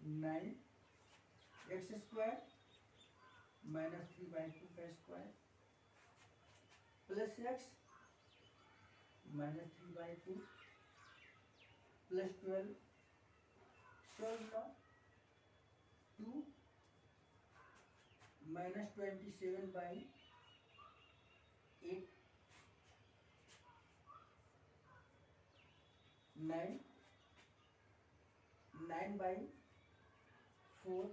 9x² minus 3/2 का square plus x minus 3/2 plus 12 12 2 minus 27/8 9 9/4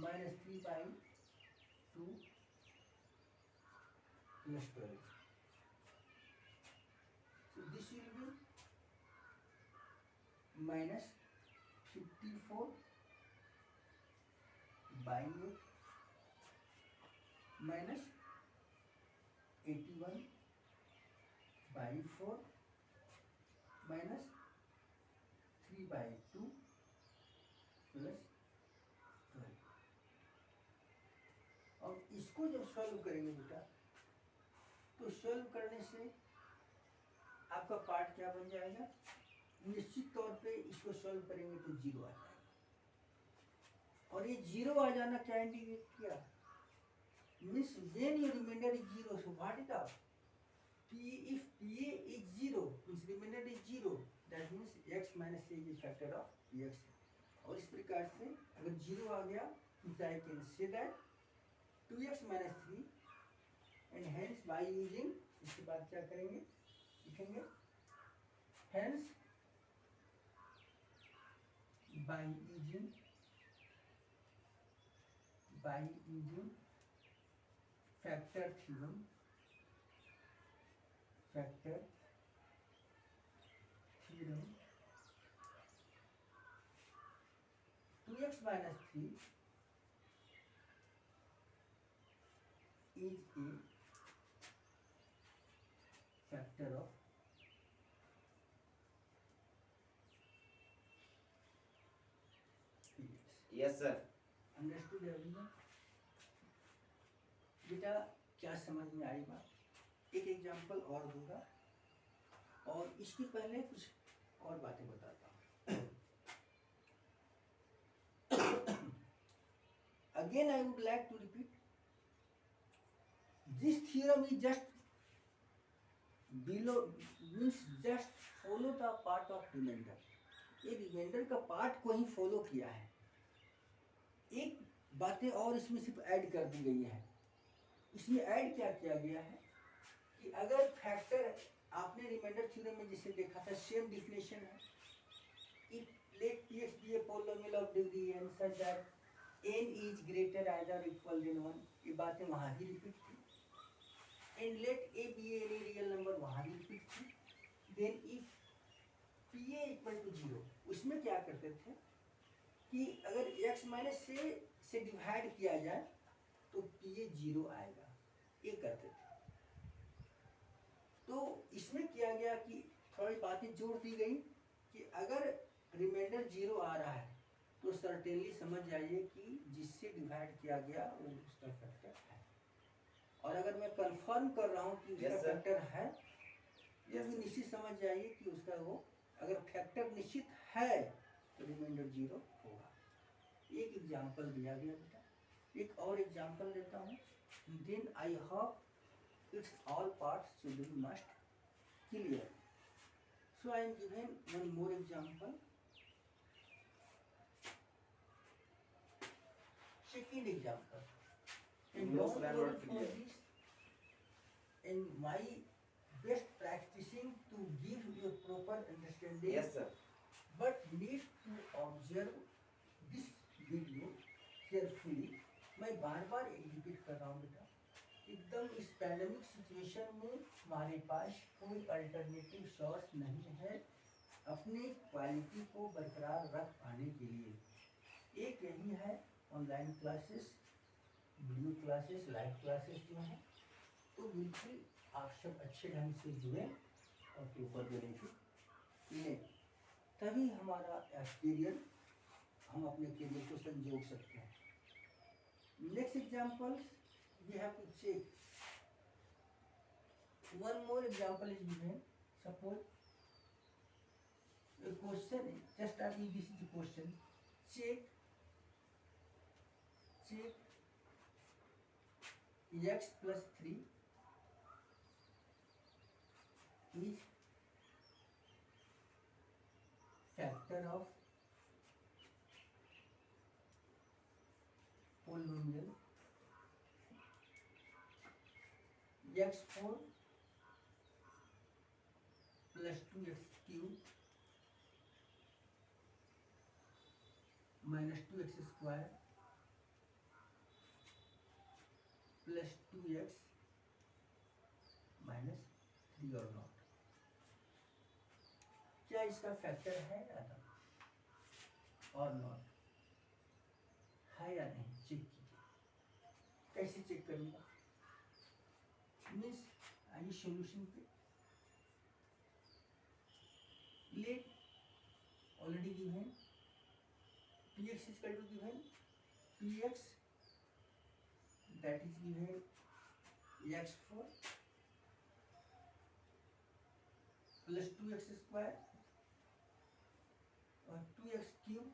minus 3/2 plus 12. So this will be minus 54/8 minus 81/4 minus 3/2 plus 12। और इसको जब solve करेंगे बेटा तो सॉल्व करने से आपका पार्ट क्या बन जाएगा, निश्चित तौर पे इसको सॉल्व करेंगे तो 0 आ जाएगा। और ये 0 आ जाना क्या इंडिकेट किया, means when your reminder is 0, so what is the if PA is 0 means remainder is 0, that means x minus a is factor of x। और इस प्रकार से अगर 0 आ गया तो I can say that 2x minus 3 and hence by using, इसके बाद क्या करेंगे लिखेंगे, hence by using factor theorem 2x minus 3 is a factor of px। Yes sir। Understood everyone? बेटा क्या समझ में आई बात? एक एग्जांपल और दूंगा और इसके पहले कुछ और बातें बताता हूँ। Again I would like to repeat, this theorem is just below, means just follow the part of remainder। ये रिमाइंडर का पार्ट को ही फॉलो किया है। एक बातें और इसमें सिर्फ ऐड कर दी गई है। इसमें ऐड क्या किया गया है कि अगर फैक्टर आपने रिमाइंडर थ्योरम में जिसे देखा था, सेम डिफिनेशन है, if late px be a polynomial of degree n such that n is greater either equal than 1, ये बातें वहाँ भी रिपीट थी। And let a be any real number, वहाँ भी रिपीट थी। Then if pa equal to 0, उसमें क्या करते थे कि अगर x माइनस से डिवाइड किया जाए तो pa 0 आएगा, ये करते थे। तो इसमें किया गया कि थोड़ी बातें जोड़ दी गई कि अगर रिमाइंडर 0 आ रहा है तो सर्टेनली समझ जाइए कि जिससे डिवाइड किया गया वो उसका फैक्टर है। और अगर मैं कंफर्म कर रहा हूँ कि उसका फैक्टर है तो निश्चित समझ जाइए कि उसका वो अगर फैक्टर निश्चित है तो रिमाइंडर 0 होगा। एक एग्जांपल दिया गया बेटा, एक और एग्जांपल लेता हूँ। Then I hope its all parts should be must clear. So I am given one more example. Second example. And don't worry for this. And my best practicing to give you a proper understanding. Yes sir। But need to observe this video carefully. मैं बार बार repeat कर रहा हूँ बेटा, एकदम इस pandemic situation में हमारे पास कोई अल्टरनेटिव सोर्स नहीं है अपने क्वालिटी को बरकरार रख पाने के लिए। एक यही है online classes, video classes, live classes जो हैं, तो बिल्कुल आप सब अच्छे ढंग से जुड़ें और प्रॉपर बेनिफिट लें, तभी हमारा कैरियर, हम अपने कैरियर को संजोग सकते हैं। Next example we have to check. One more example is given. Suppose A question, just start with this is the question. Check x plus 3 is factor of polynomial x4 plus 2x cube minus 2x square plus 2x minus 3 और not. क्या इसका factor है या ना और not है या नहीं, चेक कीजिए। कैसे चेक करूंगा? मीन्स आइए सॉल्यूशन पे। Let already given px is equal to given px that is given x4 plus 2x square और 2x cube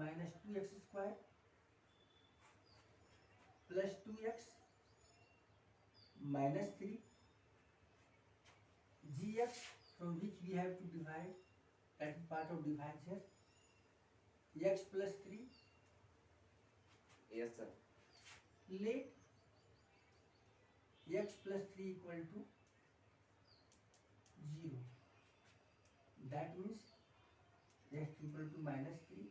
minus 2x square plus 2x minus 3 gx from which we have to divide, that is part of divisor, x plus 3. Yes, sir. Let x plus 3 equal to 0. That means x equal to minus 3.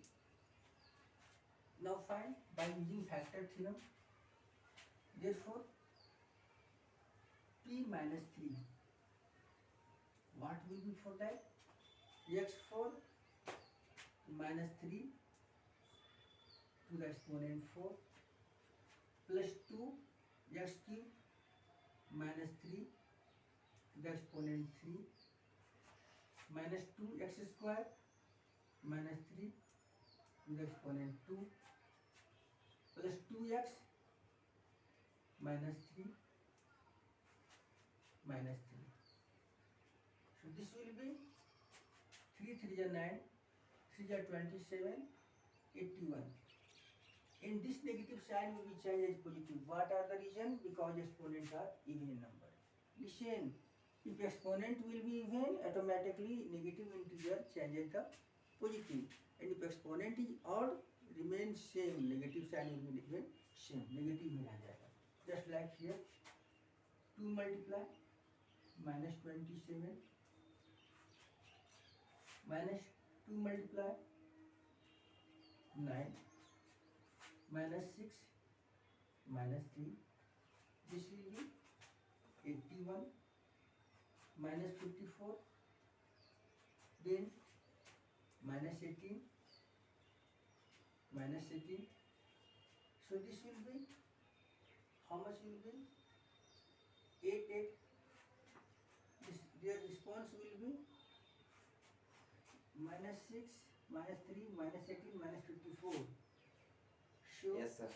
Now find by using factor theorem. Therefore, p minus 3. What will be for that? x4 minus 3 to the exponent 4 plus 2 x cube minus 3 to the exponent 3 minus 2x square minus 3 to the exponent 2 plus 2x minus 3 minus 3. So this will be 3 3 are 9, 3 are 27, 81. In this negative sign will be changed as positive. What are the reason? Because exponents are even number. Listen, if exponent will be even, automatically negative integer changes the positive. And if exponent is odd, remains same. Negative sign will be even same. Negative में आ जाएगा. Just like here, 2 multiply minus 27 minus 2 multiply 9 minus 6 minus 3. This will be 81 minus 54, then minus 18 minus 18. So this will be, how much will be? 8 8. Their response will be minus 6 minus 3 minus 18 minus 54. Sure. Yes, sir.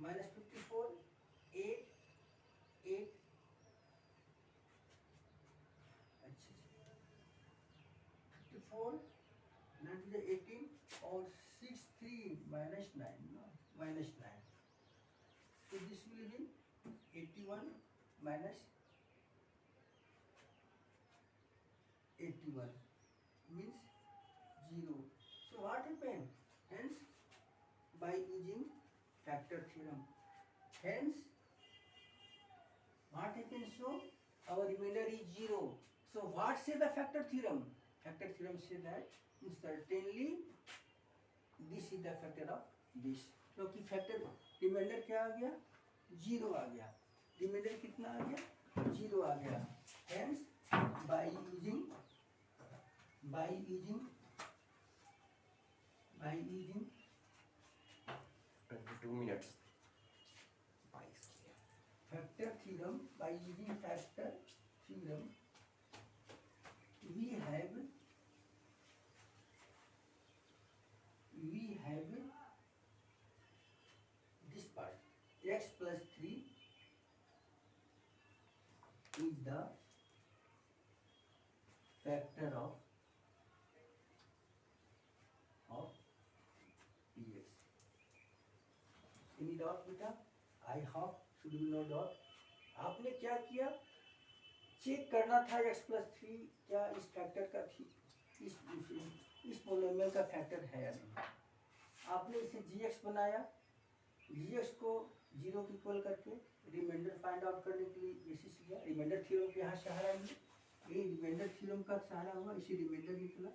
Minus 54, 8 8. अच्छा 54 9 to the 18 और 6 3 minus 9, no, minus 9. So this will be 81 minus 81 means 0. So what happened? Hence, by using factor theorem, hence what happens? So our remainder is 0. So what say the factor theorem? Factor theorem say that certainly this is the factor of this. क्योंकि factor remainder क्या आ गया? 0 आ गया. Remainder कितना आ गया? 0 आ गया. Hence by using 22 minutes. factor theorem, by using factor theorem, we have this part, x plus 3 is the factor I hope should be no doubt. आपने क्या किया, चेक करना था x+3 क्या इस फैक्टर का थी, इस पोलिनोमियल का फैक्टर है या नहीं। आपने इसे gx बनाया, gx को 0 के इक्वल करके रिमाइंडर फाइंड आउट करने के लिए बेसिस लिया। रिमाइंडर थ्योरम के यहाँ सहारा लिया, ये रिमाइंडर थ्योरम का सहारा हुआ, इसे रिमाइंडर निकला।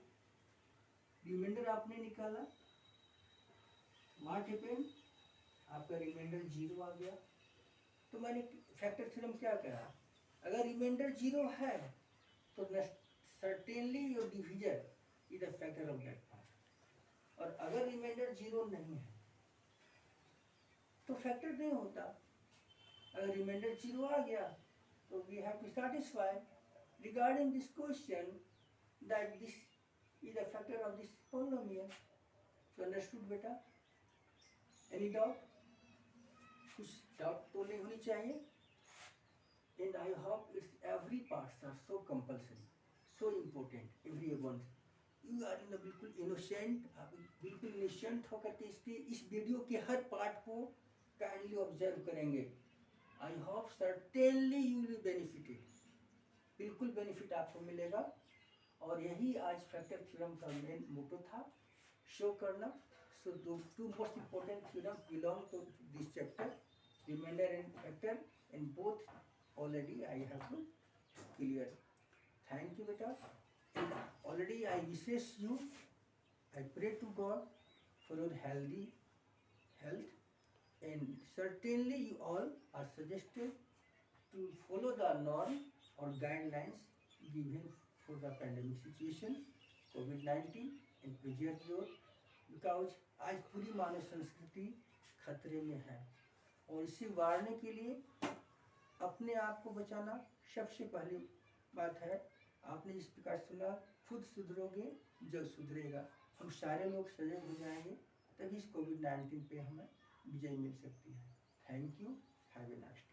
रिमाइंडर आपने निकाला, व्हाट हैपेंड, आपका रिमाइंडर 0 आ गया। तो मैंने फैक्टर थ्योरम क्या कहा, अगर रिमाइंडर 0 है तो certainly your divisor is the factor of that part, और अगर रिमाइंडर 0 नहीं है तो फैक्टर नहीं होता। अगर रिमाइंडर 0 आ गया तो we have to satisfy regarding this question that this is the factor of this polynomial. So understood बेटा, एनी डाउट, कुछ डाउट तो नहीं होनी चाहिए। And I hope it's every parts are so compulsory, so important, everyone. You are in a बिल्कुल innocent, आप बिल्कुल निश्चिंत होकर के इस वीडियो के हर पार्ट को काइंडली ऑब्जर्व करेंगे। I hope certainly you will be benefited, बिल्कुल बेनिफिट आपको मिलेगा। और यही आज फैक्टर थ्योरम का मेन मोटो था, शो करना। So the two most important theorems belong to this chapter, remainder and factor, and both already I have to clear. Thank you beta. And already I wishes you, I pray to God for your healthy health, and certainly you all are suggested to follow the norm or guidelines given for the pandemic situation COVID-19 and preserve your, because आज पूरी मानव संस्कृति खतरे में है, और इसे वारने के लिए अपने आप को बचाना सबसे पहली बात है। आपने इस प्रकार सुना, खुद सुधरोगे जग सुधरेगा। हम सारे लोग सजग हो जाएंगे तभी इस कोविड-19 पे हमें विजय मिल सकती है। Thank you, have a nice day.